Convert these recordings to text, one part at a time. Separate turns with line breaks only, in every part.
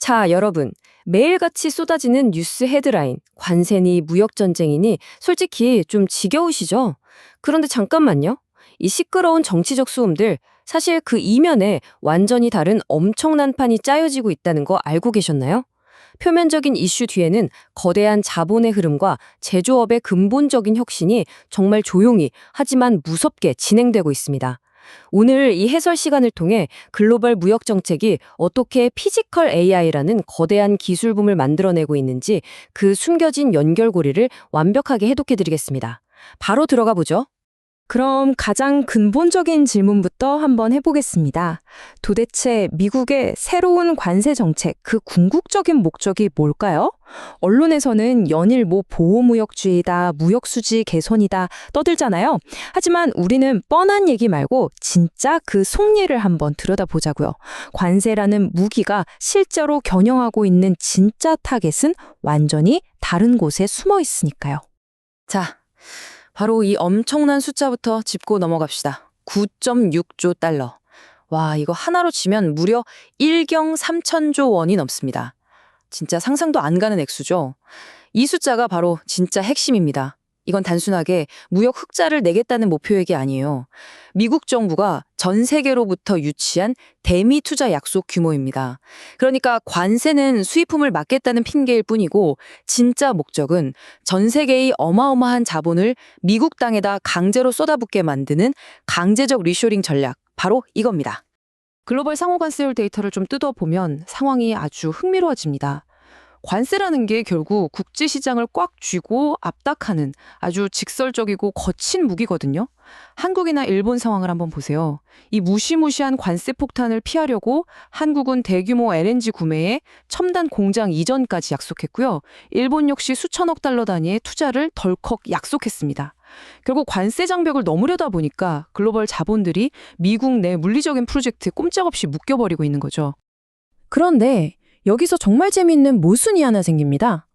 자, 여러분. 매일같이 쏟아지는 뉴스 헤드라인, 관세니 무역전쟁이니 솔직히 좀 지겨우시죠? 그런데 잠깐만요. 이 시끄러운 정치적 수음들, 사실 그 이면에 완전히 다른 엄청난 판이 짜여지고 있다는 거 알고 계셨나요? 표면적인 이슈 뒤에는 거대한 자본의 흐름과 제조업의 근본적인 혁신이 정말 조용히 하지만 무섭게 진행되고 있습니다. 오늘 이 해설 시간을 통해 글로벌 무역 정책이 어떻게 피지컬 AI라는 거대한 기술붐을 만들어내고 있는지 그 숨겨진 연결고리를 완벽하게 해독해드리겠습니다. 바로 들어가 보죠.
그럼 가장 근본적인 질문부터 한번 해보겠습니다. 도대체 미국의 새로운 관세 정책, 그 궁극적인 목적이 뭘까요? 언론에서는 연일 보호무역주의다, 무역수지 개선이다 떠들잖아요. 하지만 우리는 뻔한 얘기 말고 진짜 그 속내를 한번 들여다보자고요. 관세라는 무기가 실제로 겨냥하고 있는 진짜 타겟은 완전히 다른 곳에 숨어 있으니까요.
자, 바로 이 엄청난 숫자부터 짚고 넘어갑시다. 9.6조 달러. 와, 이거 하나로 치면 무려 1경 3천조 원이 넘습니다. 진짜 상상도 안 가는 액수죠. 이 숫자가 바로 진짜 핵심입니다. 이건 단순하게 무역 흑자를 내겠다는 목표액이 아니에요. 미국 정부가 전 세계로부터 유치한 대미 투자 약속 규모입니다. 그러니까 관세는 수입품을 막겠다는 핑계일 뿐이고 진짜 목적은 전 세계의 어마어마한 자본을 미국 땅에다 강제로 쏟아붓게 만드는 강제적 리쇼링 전략, 바로 이겁니다.
글로벌 상호관세율 데이터를 좀 뜯어보면 상황이 아주 흥미로워집니다. 관세라는 게 결국 국제시장을 꽉 쥐고 압박하는 아주 직설적이고 거친 무기거든요. 한국이나 일본 상황을 한번 보세요. 이 무시무시한 관세 폭탄을 피하려고 한국은 대규모 LNG 구매에 첨단 공장 이전까지 약속했고요. 일본 역시 수천억 달러 단위의 투자를 덜컥 약속했습니다. 결국 관세 장벽을 넘으려다 보니까 글로벌 자본들이 미국 내 물리적인 프로젝트에 꼼짝없이 묶여버리고 있는 거죠. 그런데 여기서 정말 재미있는 모순이 하나 생깁니다.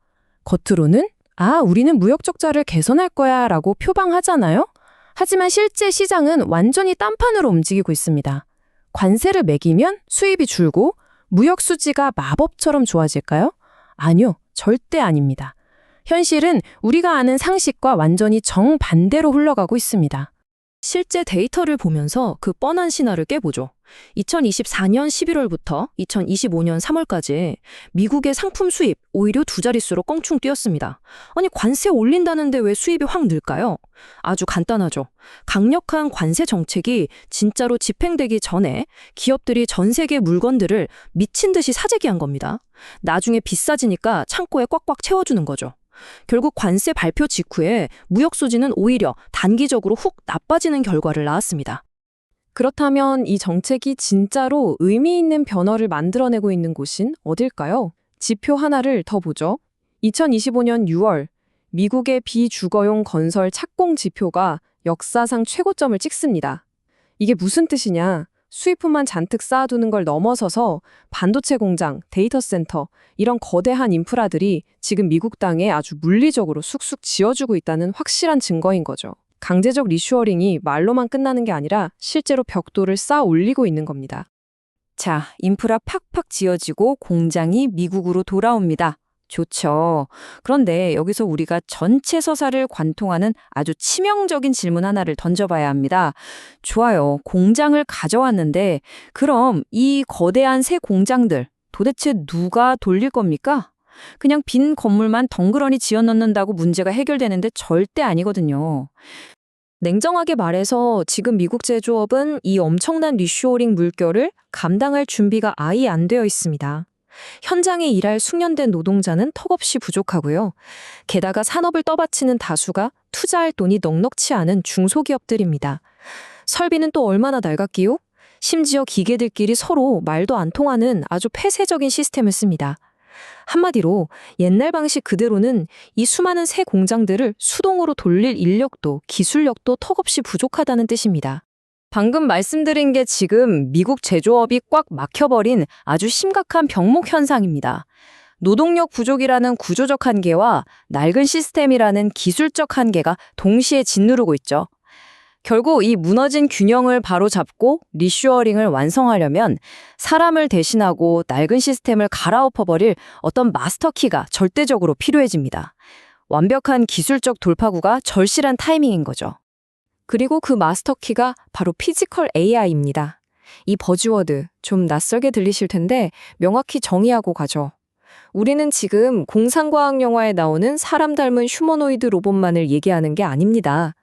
겉으로는 우리는 무역 적자를 개선할 거야 라고 표방하잖아요. 하지만 실제 시장은 완전히 딴판으로 움직이고 있습니다. 관세를 매기면 수입이 줄고 무역 수지가 마법처럼 좋아질까요? 아니요, 절대 아닙니다. 현실은 우리가 아는 상식과 완전히 정반대로 흘러가고 있습니다. 실제 데이터를 보면서 그 뻔한 신화를 깨보죠. 2024년 11월부터 2025년 3월까지 미국의 상품 수입 오히려 두 자릿수로 껑충 뛰었습니다. 아니 관세 올린다는데 왜 수입이 확 늘까요? 아주 간단하죠. 강력한 관세 정책이 진짜로 집행되기 전에 기업들이 전 세계 물건들을 미친 듯이 사재기한 겁니다. 나중에 비싸지니까 창고에 꽉꽉 채워주는 거죠. 결국 관세 발표 직후에 무역 수지는 오히려 단기적으로 훅 나빠지는 결과를 낳았습니다. 그렇다면 이 정책이 진짜로 의미 있는 변화를 만들어내고 있는 곳인 어딜까요? 지표 하나를 더 보죠. 2025년 6월 미국의 비주거용 건설 착공 지표가 역사상 최고점을 찍습니다. 이게 무슨 뜻이냐? 수입품만 잔뜩 쌓아두는 걸 넘어서서 반도체 공장, 데이터 센터 이런 거대한 인프라들이 지금 미국 땅에 아주 물리적으로 쑥쑥 지어주고 있다는 확실한 증거인 거죠. 강제적 리슈어링이 말로만 끝나는 게 아니라 실제로 벽돌을 쌓아 올리고 있는 겁니다.
자, 인프라 팍팍 지어지고 공장이 미국으로 돌아옵니다. 좋죠. 그런데 여기서 우리가 전체 서사를 관통하는 아주 치명적인 질문 하나를 던져봐야 합니다. 좋아요. 공장을 가져왔는데 그럼 이 거대한 새 공장들 도대체 누가 돌릴 겁니까? 그냥 빈 건물만 덩그러니 지어넣는다고 문제가 해결되는데 절대 아니거든요. 냉정하게 말해서 지금 미국 제조업은 이 엄청난 리쇼어링 물결을 감당할 준비가 아예 안 되어 있습니다. 현장에 일할 숙련된 노동자는 턱없이 부족하고요. 게다가 산업을 떠받치는 다수가 투자할 돈이 넉넉치 않은 중소기업들입니다. 설비는 또 얼마나 낡았기요? 심지어 기계들끼리 서로 말도 안 통하는 아주 폐쇄적인 시스템을 씁니다. 한마디로 옛날 방식 그대로는 이 수많은 새 공장들을 수동으로 돌릴 인력도 기술력도 턱없이 부족하다는 뜻입니다. 방금 말씀드린 게 지금 미국 제조업이 꽉 막혀버린 아주 심각한 병목 현상입니다. 노동력 부족이라는 구조적 한계와 낡은 시스템이라는 기술적 한계가 동시에 짓누르고 있죠. 결국 이 무너진 균형을 바로잡고 리슈어링을 완성하려면 사람을 대신하고 낡은 시스템을 갈아엎어버릴 어떤 마스터키가 절대적으로 필요해집니다. 완벽한 기술적 돌파구가 절실한 타이밍인 거죠. 그리고 그 마스터키가 바로 피지컬 AI입니다. 이 버즈워드 좀 낯설게 들리실 텐데 명확히 정의하고 가죠. 우리는 지금 공상과학 영화에 나오는 사람 닮은 휴머노이드 로봇만을 얘기하는 게 아닙니다.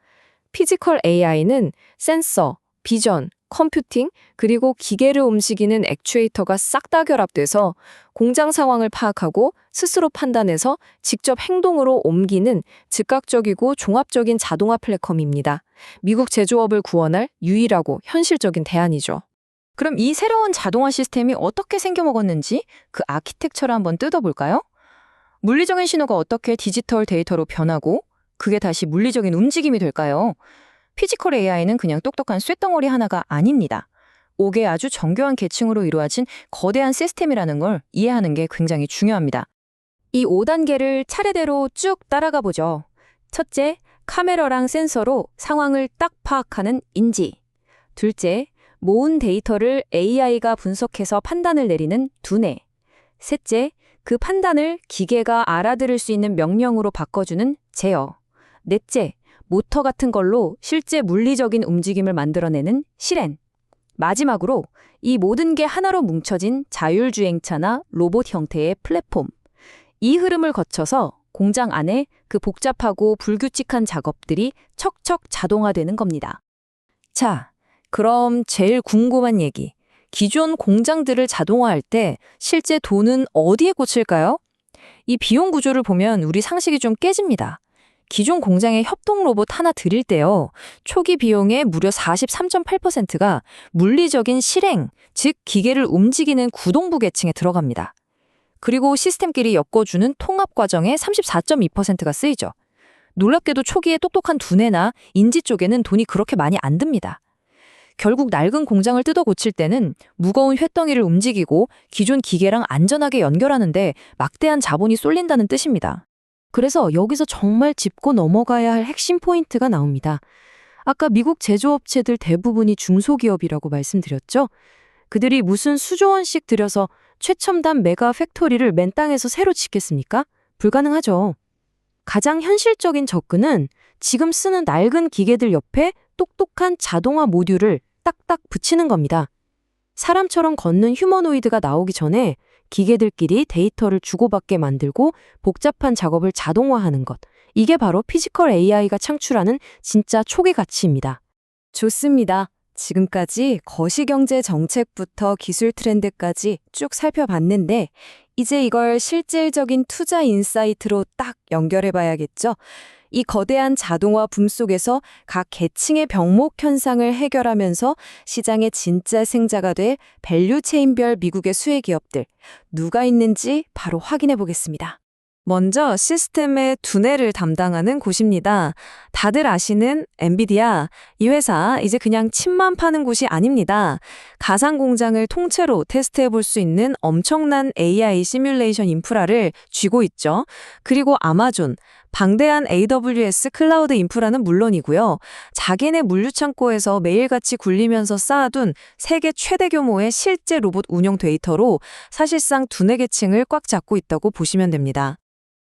피지컬 AI는 센서, 비전, 컴퓨팅, 그리고 기계를 움직이는 액추에이터가 싹 다 결합돼서 공장 상황을 파악하고 스스로 판단해서 직접 행동으로 옮기는 즉각적이고 종합적인 자동화 플랫폼입니다. 미국 제조업을 구원할 유일하고 현실적인 대안이죠. 그럼 이 새로운 자동화 시스템이 어떻게 생겨먹었는지 그 아키텍처를 한번 뜯어볼까요? 물리적인 신호가 어떻게 디지털 데이터로 변하고 그게 다시 물리적인 움직임이 될까요? 피지컬 AI는 그냥 똑똑한 쇳덩어리 하나가 아닙니다. 5개 아주 정교한 계층으로 이루어진 거대한 시스템이라는 걸 이해하는 게 굉장히 중요합니다. 이 5단계를 차례대로 쭉 따라가 보죠. 첫째, 카메라랑 센서로 상황을 딱 파악하는 인지. 둘째, 모은 데이터를 AI가 분석해서 판단을 내리는 두뇌. 셋째, 그 판단을 기계가 알아들을 수 있는 명령으로 바꿔주는 제어. 넷째, 모터 같은 걸로 실제 물리적인 움직임을 만들어내는 실행. 마지막으로 이 모든 게 하나로 뭉쳐진 자율주행차나 로봇 형태의 플랫폼. 이 흐름을 거쳐서 공장 안에 그 복잡하고 불규칙한 작업들이 척척 자동화되는 겁니다. 자, 그럼 제일 궁금한 얘기. 기존 공장들을 자동화할 때 실제 돈은 어디에 꽂힐까요? 이 비용 구조를 보면 우리 상식이 좀 깨집니다. 기존 공장에 협동 로봇 하나 들일 때요. 초기 비용의 무려 43.8%가 물리적인 실행, 즉 기계를 움직이는 구동부 계층에 들어갑니다. 그리고 시스템끼리 엮어주는 통합 과정에 34.2%가 쓰이죠. 놀랍게도 초기에 똑똑한 두뇌나 인지 쪽에는 돈이 그렇게 많이 안 듭니다. 결국 낡은 공장을 뜯어 고칠 때는 무거운 쇳덩이를 움직이고 기존 기계랑 안전하게 연결하는데 막대한 자본이 쏠린다는 뜻입니다. 그래서 여기서 정말 짚고 넘어가야 할 핵심 포인트가 나옵니다. 아까 미국 제조업체들 대부분이 중소기업이라고 말씀드렸죠? 그들이 무슨 수조 원씩 들여서 최첨단 메가 팩토리를 맨 땅에서 새로 짓겠습니까? 불가능하죠. 가장 현실적인 접근은 지금 쓰는 낡은 기계들 옆에 똑똑한 자동화 모듈을 딱딱 붙이는 겁니다. 사람처럼 걷는 휴머노이드가 나오기 전에 기계들끼리 데이터를 주고받게 만들고 복잡한 작업을 자동화하는 것. 이게 바로 피지컬 AI가 창출하는 진짜 초기 가치입니다. 좋습니다. 지금까지 거시경제 정책부터 기술 트렌드까지 쭉 살펴봤는데 이제 이걸 실질적인 투자 인사이트로 딱 연결해 봐야겠죠? 이 거대한 자동화 붐 속에서 각 계층의 병목 현상을 해결하면서 시장의 진짜 승자가 될 밸류체인별 미국의 수혜 기업들 누가 있는지 바로 확인해 보겠습니다. 먼저 시스템의 두뇌를 담당하는 곳입니다. 다들 아시는 엔비디아, 이 회사 이제 그냥 칩만 파는 곳이 아닙니다. 가상 공장을 통째로 테스트해 볼 수 있는 엄청난 AI 시뮬레이션 인프라를 쥐고 있죠. 그리고 아마존, 방대한 AWS 클라우드 인프라는 물론이고요. 자기네 물류창고에서 매일같이 굴리면서 쌓아둔 세계 최대 규모의 실제 로봇 운영 데이터로 사실상 두뇌 계층을 꽉 잡고 있다고 보시면 됩니다.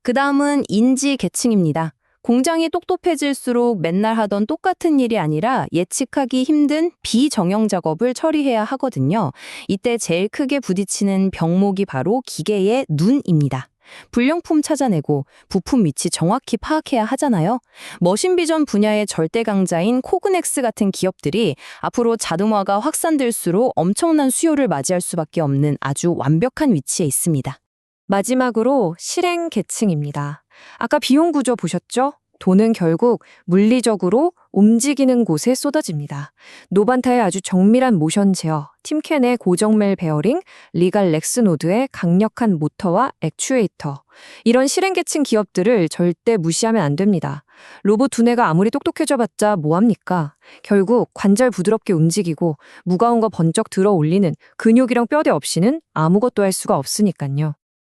그 다음은 인지 계층입니다. 공장이 똑똑해질수록 맨날 하던 똑같은 일이 아니라 예측하기 힘든 비정형 작업을 처리해야 하거든요. 이때 제일 크게 부딪히는 병목이 바로 기계의 눈입니다. 불량품 찾아내고 부품 위치 정확히 파악해야 하잖아요. 머신비전 분야의 절대 강자인 코그넥스 같은 기업들이 앞으로 자동화가 확산될수록 엄청난 수요를 맞이할 수밖에 없는 아주 완벽한 위치에 있습니다. 마지막으로 실행 계층입니다. 아까 비용 구조 보셨죠? 돈은 결국 물리적으로 움직이는 곳에 쏟아집니다. 노반타의 아주 정밀한 모션 제어, 팀켄의 고정멜 베어링, 리갈 렉스노드의 강력한 모터와 액추에이터. 이런 실행계층 기업들을 절대 무시하면 안 됩니다. 로봇 두뇌가 아무리 똑똑해져봤자 뭐합니까? 결국 관절 부드럽게 움직이고 무거운 거 번쩍 들어 올리는 근육이랑 뼈대 없이는 아무것도 할 수가 없으니까요.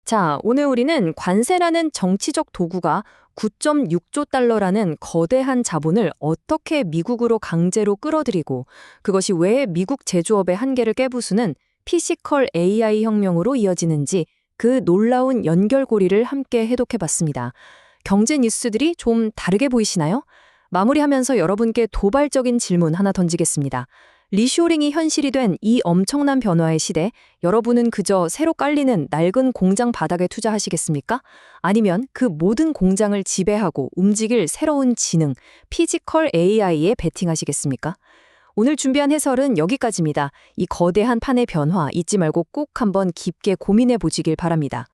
자, 오늘 우리는 관세라는 정치적 도구가 9.6조 달러라는 거대한 자본을 어떻게 미국으로 강제로 끌어들이고 그것이 왜 미국 제조업의 한계를 깨부수는 피지컬 AI 혁명으로 이어지는지 그 놀라운 연결고리를 함께 해독해봤습니다. 경제 뉴스들이 좀 다르게 보이시나요? 마무리하면서 여러분께 도발적인 질문 하나 던지겠습니다. 리쇼링이 현실이 된 이 엄청난 변화의 시대, 여러분은 그저 새로 깔리는 낡은 공장 바닥에 투자하시겠습니까? 아니면 그 모든 공장을 지배하고 움직일 새로운 지능, 피지컬 AI에 베팅하시겠습니까? 오늘 준비한 해설은 여기까지입니다. 이 거대한 판의 변화 잊지 말고 꼭 한번 깊게 고민해 보시길 바랍니다.